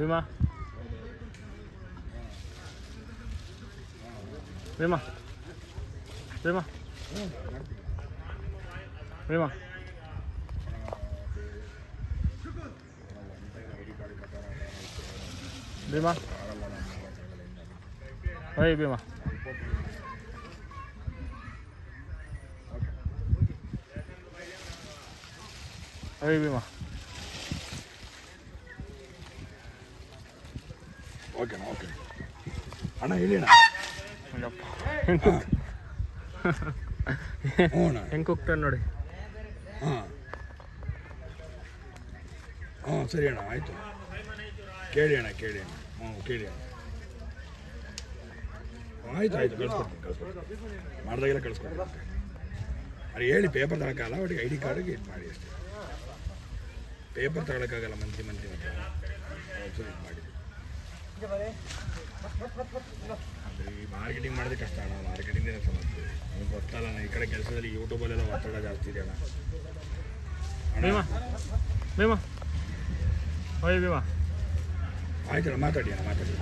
Bima Bima Bima Bima Bima high Bima high Bima ಓಕೆನಾ okay ಅಣ್ಣ ಹೇಳಿ ಅಣ್ಣ ಹೆಂಗೆ ಹೋಗ್ತಾನೆ ನೋಡಿ. ಹಾಂ ಹಾಂ ಸರಿ ಅಣ್ಣ ಆಯಿತು ಕೇಳಿ ಅಣ್ಣ ಕೇಳಿ ಅಣ್ಣ ಹ್ಞೂ ಕೇಳಿ ಅಣ್ಣ ಆಯ್ತು ಆಯಿತು ಕಳ್ಸ್ಕೊಡ್ತೀನಿ ಮಾಡಿದಾಗೆಲ್ಲ ಕಳ್ಸ್ಕೊಡ್ತೀನಿ ಅದು ಹೇಳಿ ಪೇಪರ್ ತಗೊಳಕ್ಕಾಗಲ್ಲ ಒಟ್ಟಿಗೆ ಐ ಡಿ ಕಾರ್ಡಿಗೆ ಇದು ಮಾಡಿ ಅಷ್ಟೇ. ಪೇಪರ್ ತಗೊಳಕ್ಕಾಗಲ್ಲ ಮಂತ್ಲಿ ಹತ್ರ ಸರಿ ಇದು ಮಾಡಿ. ಅಂದರೆ ಈ ಮಾರ್ಕೆಟಿಂಗ್ ಮಾಡೋದೇ ಕಷ್ಟ ಅಣ್ಣ, ಮಾರ್ಕೆಟಿಂಗೇ ಸಮಸ್ಯೆ ನಿಮ್ಗೆ ಗೊತ್ತಲ್ಲ. ಈ ಕಡೆ ಕೆಲಸದಲ್ಲಿ ಯೂಟ್ಯೂಬಲ್ಲೆಲ್ಲ ಒತ್ತಡ ಜಾಸ್ತಿ ಇದೆ ಅಣ್ಣ. ಭೀಮಾ ಭೀಮಾ ಹೈ ಭೀಮಾ ಆಯ್ತಣ್ಣ ಮಾತಾಡಿ ಅಣ್ಣ ಮಾತಾಡಿ.